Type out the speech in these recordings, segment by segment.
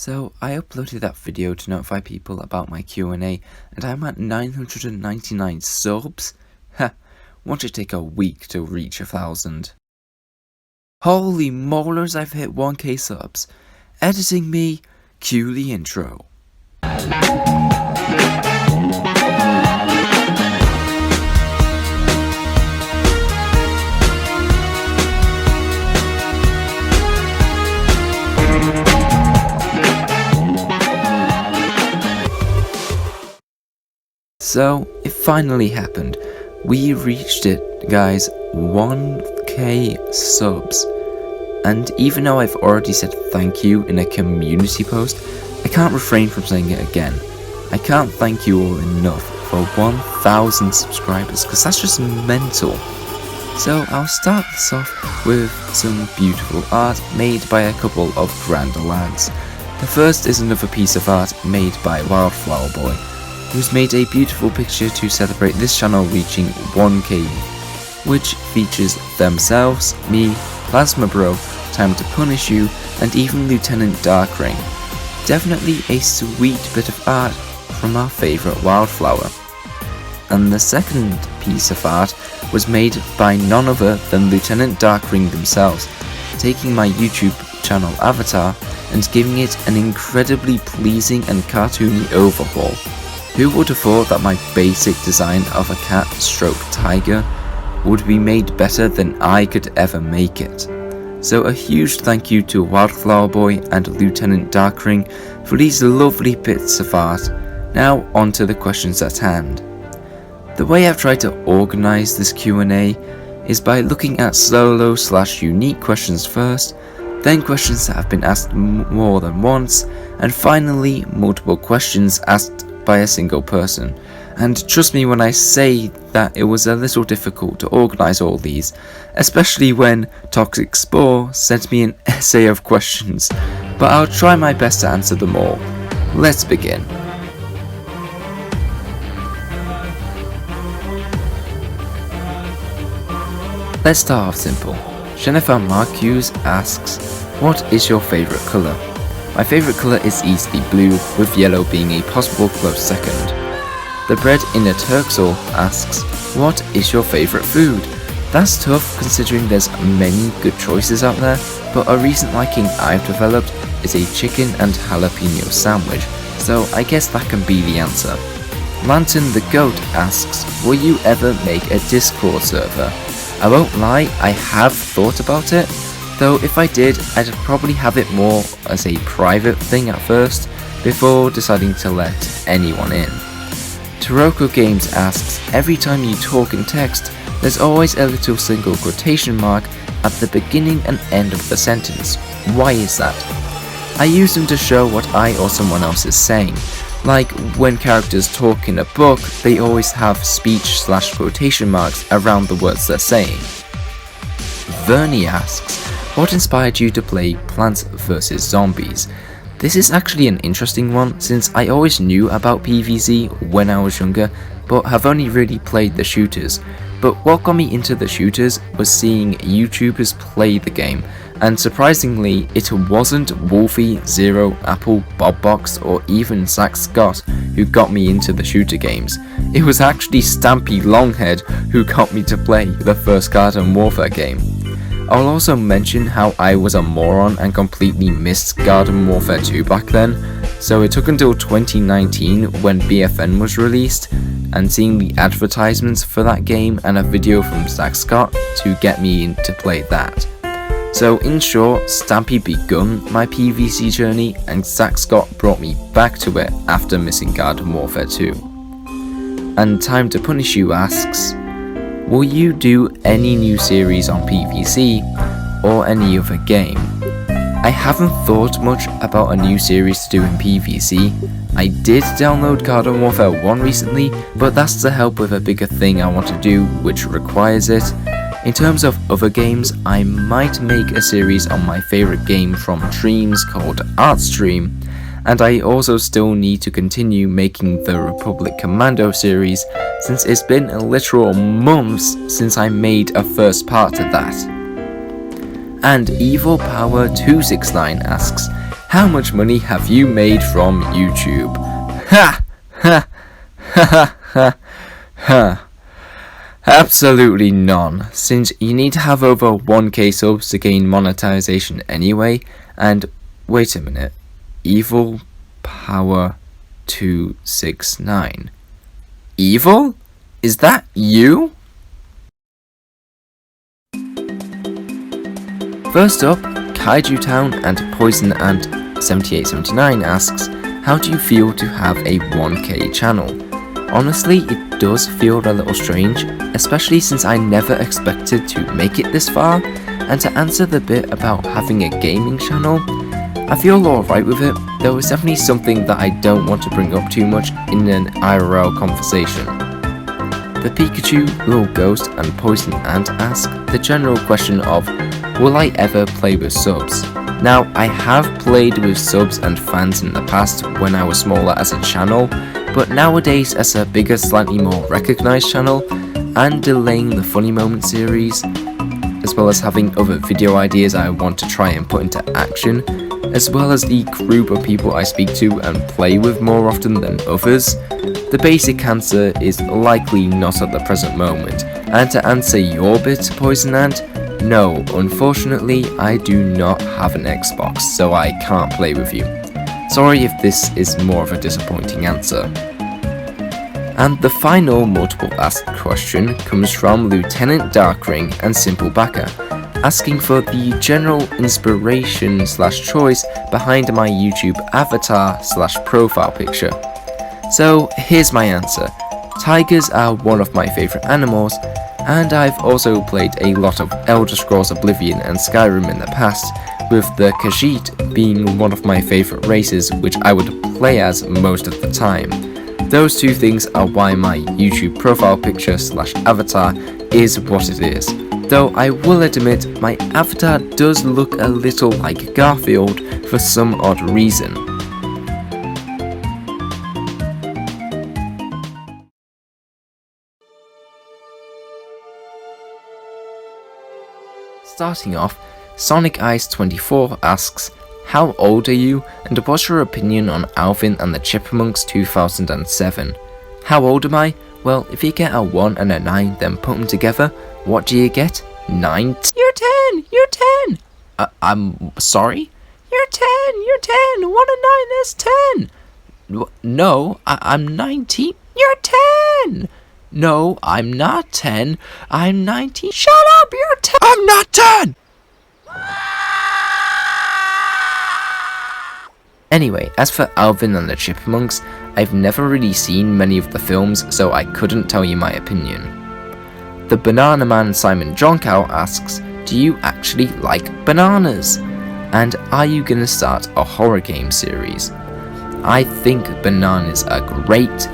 So I uploaded that video to notify people about my Q&A, and I'm at 999 subs. Ha! Won't it take a week to reach 1,000? Holy molars, I've hit 1k subs. Editing me, cue the intro. So, it finally happened. We reached it, guys, 1k subs. And even though I've already said thank you in a community post, I can't refrain from saying it again. I can't thank you all enough for 1,000 subscribers, because that's just mental. So I'll start this off with some beautiful art made by a couple of grand lads. The first is another piece of art made by Wildflower Boy, who's made a beautiful picture to celebrate this channel reaching 1k, which features themselves, me, Plasma Bro, Time to Punish You, and even Lieutenant Darkring. Definitely a sweet bit of art from our favourite Wildflower. And the second piece of art was made by none other than Lieutenant Darkring themselves, taking my YouTube channel avatar and giving it an incredibly pleasing and cartoony overhaul. Who would have thought that my basic design of a cat/tiger would be made better than I could ever make it? So a huge thank you to Wildflower Boy and Lieutenant Darkring for these lovely bits of art. Now on to the questions at hand. The way I've tried to organise this Q&A is by looking at solo/unique questions first, then questions that have been asked more than once, and finally multiple questions asked by a single person. And trust me when I say that it was a little difficult to organise all these, especially when Toxic Spore sent me an essay of questions, but I'll try my best to answer them all. Let's begin. Let's start off simple. Jennifer Marcuse asks, what is your favourite colour? My favourite colour is easily blue, with yellow being a possible close second. The Bread in a Turksel asks, what is your favourite food? That's tough considering there's many good choices out there, but a recent liking I've developed is a chicken and jalapeno sandwich, so I guess that can be the answer. Lantern the Goat asks, will you ever make a Discord server? I won't lie, I have thought about it, though if I did, I'd probably have it more as a private thing at first, before deciding to let anyone in. Taroko Games asks, every time you talk in text, there's always a little single quotation mark at the beginning and end of the sentence. Why is that? I use them to show what I or someone else is saying. Like when characters talk in a book, they always have speech/quotation marks around the words they're saying. Vernie asks, what inspired you to play Plants vs Zombies? This is actually an interesting one, since I always knew about PvZ when I was younger, but have only really played the shooters. But what got me into the shooters was seeing YouTubers play the game, and surprisingly, it wasn't Wolfie, Zero, Apple, Bobbox, or even Zach Scott who got me into the shooter games. It was actually Stampy Longhead who got me to play the first Garden Warfare game. I'll also mention how I was a moron and completely missed Garden Warfare 2 back then, so it took until 2019 when BFN was released, and seeing the advertisements for that game and a video from Zach Scott to get me in to play that. So in short, Stampy begun my PvC journey, and Zach Scott brought me back to it after missing Garden Warfare 2. And Time to Punish You asks, will you do any new series on PvC or any other game? I haven't thought much about a new series to do in PvC. I did download Garden Warfare 1 recently, but that's to help with a bigger thing I want to do which requires it. In terms of other games, I might make a series on my favourite game from Dreams called Artstream, and I also still need to continue making the Republic Commando series, since it's been literal months since I made a first part to that. And Evil Power 269 asks, How much money have you made from YouTube? Ha! Ha! Ha ha ha ha. Absolutely none, since you need to have over 1k subs to gain monetization anyway, and wait a minute, Evil Power 269. Evil? Is that you? First up, Kaiju Town and Poison Ant 7879 asks, how do you feel to have a 1k channel? Honestly, it does feel a little strange, especially since I never expected to make it this far, and to answer the bit about having a gaming channel, I feel alright with it, though it's definitely something that I don't want to bring up too much in an IRL conversation. The Pikachu, Little Ghost and Poison Ant ask the general question of, will I ever play with subs? Now, I have played with subs and fans in the past when I was smaller as a channel, but nowadays as a bigger, slightly more recognised channel, and delaying the Funny Moment series, as well as having other video ideas I want to try and put into action, as well as the group of people I speak to and play with more often than others, the basic answer is likely not at the present moment. And to answer your bit, Poison Ant, no, unfortunately I do not have an Xbox, so I can't play with you. Sorry if this is more of a disappointing answer. And the final multiple asked question comes from Lieutenant Darkring and Simple Backer, asking for the general inspiration / choice behind my YouTube avatar / profile picture. So here's my answer. Tigers are one of my favourite animals, and I've also played a lot of Elder Scrolls Oblivion and Skyrim in the past, with the Khajiit being one of my favourite races which I would play as most of the time. Those two things are why my YouTube profile picture / avatar is what it is. Though I will admit my avatar does look a little like Garfield for some odd reason. Starting off, Sonic Ice 24 asks, how old are you and what's your opinion on Alvin and the Chipmunks 2007? How old am I? Well, if you get a 1 and a 9 then put them together, what do you get? 9? You're 10! You're 10! I'm sorry? You're 10! You're 10! 1 and 9 is 10! No, I'm 19. You're 10! No, I'm not 10. I'm 19. Shut up! You're 10! I'm not 10! Anyway, as for Alvin and the Chipmunks, I've never really seen many of the films, so I couldn't tell you my opinion. The Banana Man Simon Jonkow asks, do you actually like bananas? And are you gonna start a horror game series? I think bananas are great,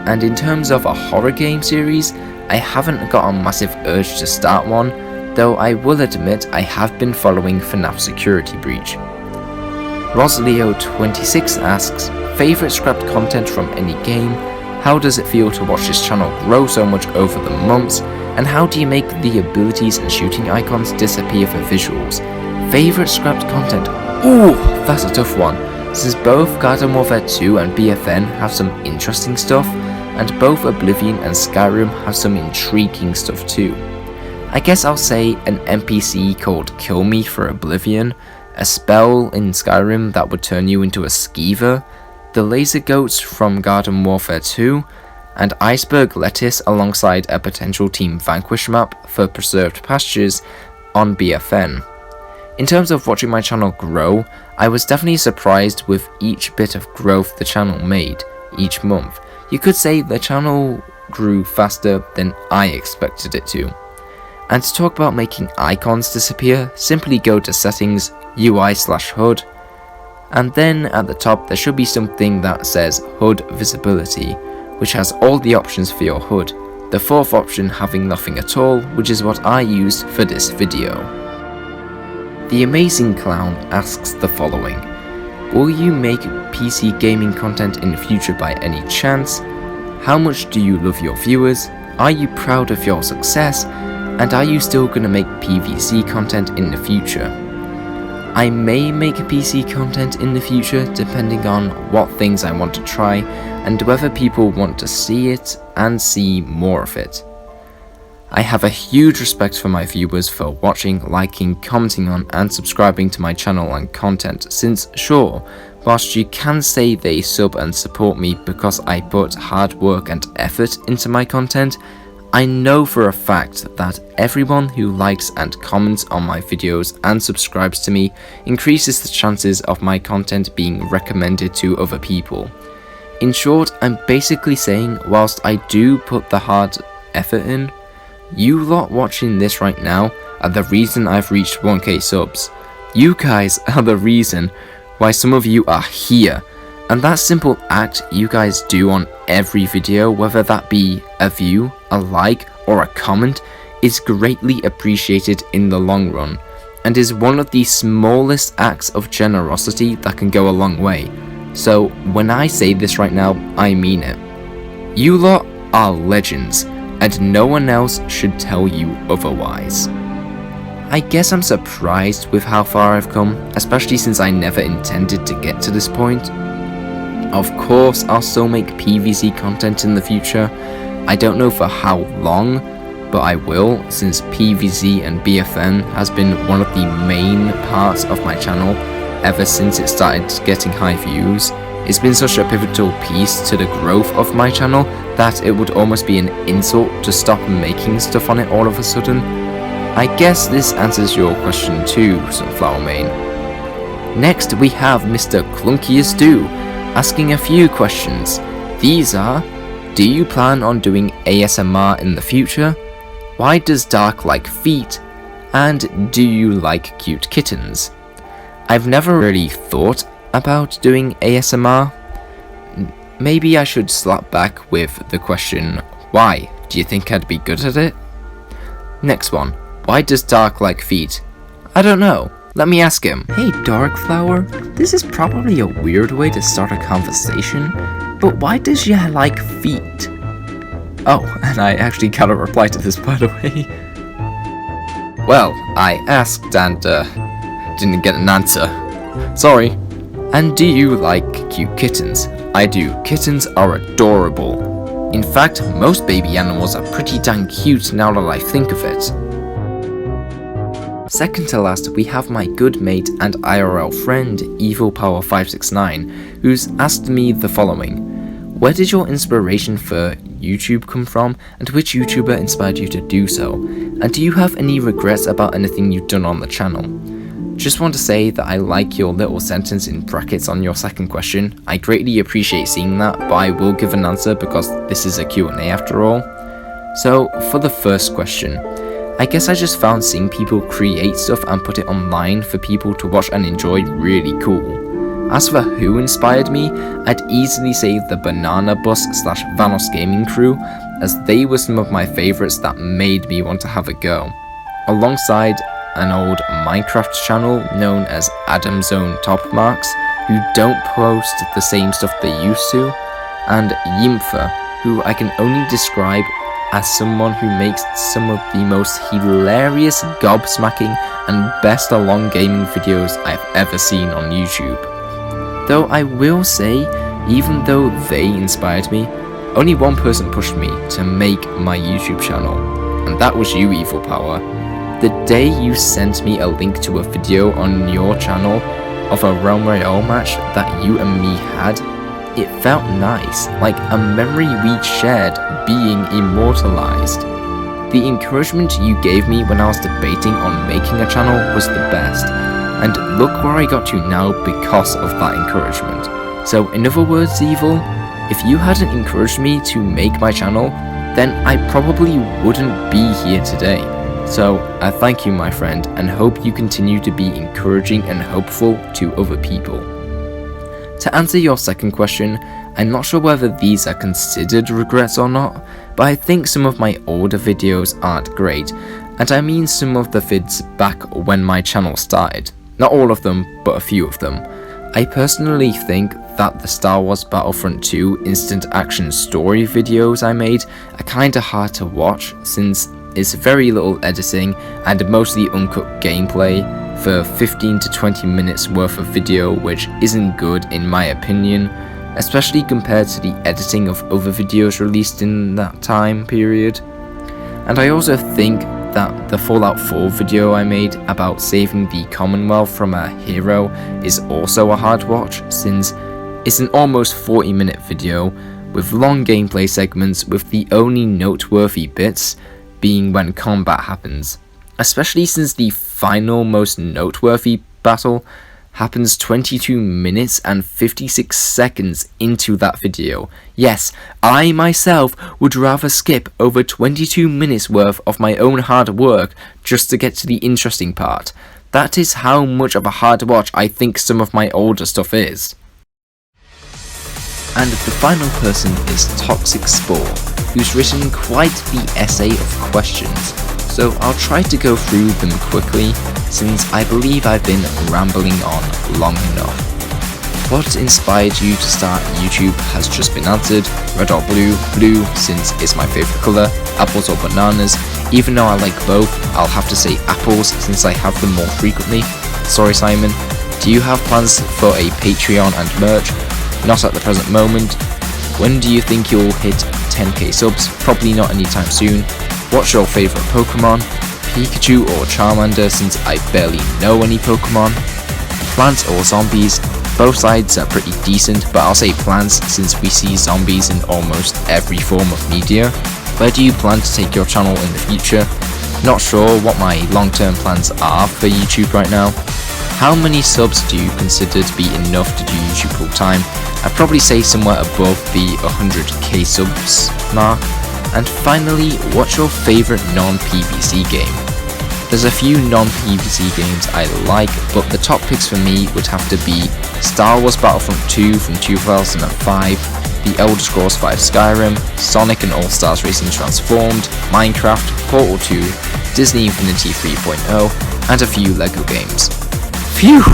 and in terms of a horror game series, I haven't got a massive urge to start one, though I will admit I have been following FNAF Security Breach. Rosalio26 asks, favourite scrapped content from any game? How does it feel to watch this channel grow so much over the months? And how do you make the abilities and shooting icons disappear for visuals? Favourite scrapped content? Ooh, that's a tough one, since both Garden Warfare 2 and BFN have some interesting stuff, and both Oblivion and Skyrim have some intriguing stuff too. I guess I'll say an NPC called Kill Me for Oblivion, a spell in Skyrim that would turn you into a skeever, the laser goats from Garden Warfare 2, and Iceberg Lettuce alongside a potential Team Vanquish map for Preserved Pastures on BFN. In terms of watching my channel grow, I was definitely surprised with each bit of growth the channel made each month. You could say the channel grew faster than I expected it to. And to talk about making icons disappear, simply go to Settings, UI/HUD, and then at the top there should be something that says HUD Visibility, which has all the options for your HUD, the fourth option having nothing at all, which is what I used for this video. The Amazing Clown asks the following, will you make PC gaming content in the future by any chance? How much do you love your viewers? Are you proud of your success? And are you still going to make PVC content in the future? I may make PC content in the future depending on what things I want to try and whether people want to see it and see more of it. I have a huge respect for my viewers for watching, liking, commenting on and subscribing to my channel and content, since sure, whilst you can say they sub and support me because I put hard work and effort into my content, I know for a fact that everyone who likes and comments on my videos and subscribes to me increases the chances of my content being recommended to other people. In short, I'm basically saying whilst I do put the hard effort in, you lot watching this right now are the reason I've reached 1k subs. You guys are the reason why some of you are here. And that simple act you guys do on every video, whether that be a view, a like, or a comment, is greatly appreciated in the long run, and is one of the smallest acts of generosity that can go a long way. So when I say this right now, I mean it. You lot are legends, and no one else should tell you otherwise. I guess I'm surprised with how far I've come, especially since I never intended to get to this point. Of course, I'll still make PvZ content in the future. I don't know for how long, but I will, since PvZ and BFN has been one of the main parts of my channel ever since it started getting high views. It's been such a pivotal piece to the growth of my channel that it would almost be an insult to stop making stuff on it all of a sudden. I guess this answers your question too, Sunflower Main. Next we have Mr. Clunkiest Do, asking a few questions. These are: do you plan on doing ASMR in the future? Why does Dark like feet? And do you like cute kittens? I've never really thought about doing ASMR. Maybe I should slap back with the question, why? Do you think I'd be good at it? Next one, why does Dark like feet? I don't know. Let me ask him. Hey Darkflower, this is probably a weird way to start a conversation, but why does you like feet? Oh, and I actually got a reply to this, by the way. Well, I asked and didn't get an answer. Sorry. And do you like cute kittens? I do. Kittens are adorable. In fact, most baby animals are pretty dang cute now that I think of it. Second to last, we have my good mate and IRL friend, EvilPower569, who's asked me the following: where did your inspiration for YouTube come from, and which YouTuber inspired you to do so? And do you have any regrets about anything you've done on the channel? Just want to say that I like your little sentence in brackets on your second question. I greatly appreciate seeing that, but I will give an answer because this is a Q&A after all. So, for the first question, I guess I just found seeing people create stuff and put it online for people to watch and enjoy really cool. As for who inspired me, I'd easily say the Banana Bus / Vanos Gaming crew, as they were some of my favourites that made me want to have a go. Alongside an old Minecraft channel known as AdamZone Top Marks, who don't post the same stuff they used to, and Yimfa, who I can only describe as someone who makes some of the most hilarious gobsmacking and best along gaming videos I've ever seen on YouTube. Though I will say, even though they inspired me, only one person pushed me to make my YouTube channel, and that was you, Evil Power. The day you sent me a link to a video on your channel of a Realm Royale match that you and me had, it felt nice, like a memory we'd shared being immortalized. The encouragement you gave me when I was debating on making a channel was the best, and look where I got to now because of that encouragement. So in other words, Evil, if you hadn't encouraged me to make my channel, then I probably wouldn't be here today. So I thank you, my friend, and hope you continue to be encouraging and hopeful to other people. To answer your second question, I'm not sure whether these are considered regrets or not, but I think some of my older videos aren't great, and I mean some of the vids back when my channel started. Not all of them, but a few of them. I personally think that the Star Wars Battlefront 2 instant action story videos I made are kinda hard to watch since it's very little editing and mostly uncut gameplay for 15 to 20 minutes worth of video, which isn't good in my opinion, especially compared to the editing of other videos released in that time period. And I also think that the Fallout 4 video I made about saving the Commonwealth from a hero is also a hard watch, since it's an almost 40-minute video with long gameplay segments, with the only noteworthy bits being when combat happens, especially since the final most noteworthy battle happens 22 minutes and 56 seconds into that video. Yes, I myself would rather skip over 22 minutes worth of my own hard work just to get to the interesting part. That is how much of a hard watch I think some of my older stuff is. And the final person is Toxic Spore, who's written quite the essay of questions, so I'll try to go through them quickly, since I believe I've been rambling on long enough. What inspired you to start YouTube has just been answered. Red or blue? Blue, since it's my favourite colour. Apples or bananas? Even though I like both, I'll have to say apples since I have them more frequently. Sorry Simon. Do you have plans for a Patreon and merch? Not at the present moment. When do you think you'll hit 10k subs? Probably not anytime soon. What's your favourite Pokemon? Pikachu or Charmander, since I barely know any Pokemon? Plants or zombies? Both sides are pretty decent, but I'll say plants since we see zombies in almost every form of media. Where do you plan to take your channel in the future? Not sure what my long-term plans are for YouTube right now. How many subs do you consider to be enough to do YouTube full time? I'd probably say somewhere above the 100k subs mark. And finally, what's your favourite non-PvC game? There's a few non-PvC games I like, but the top picks for me would have to be Star Wars Battlefront 2 from 2005, The Elder Scrolls V Skyrim, Sonic and Allstars Racing Transformed, Minecraft, Portal 2, Disney Infinity 3.0, and a few LEGO games. Phew!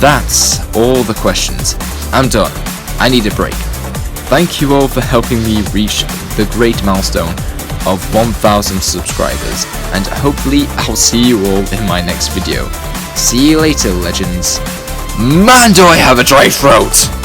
That's all the questions. I'm done. I need a break. Thank you all for helping me reach the great milestone of 1,000 subscribers, and hopefully I'll see you all in my next video. See you later, legends. Man, do I have a dry throat!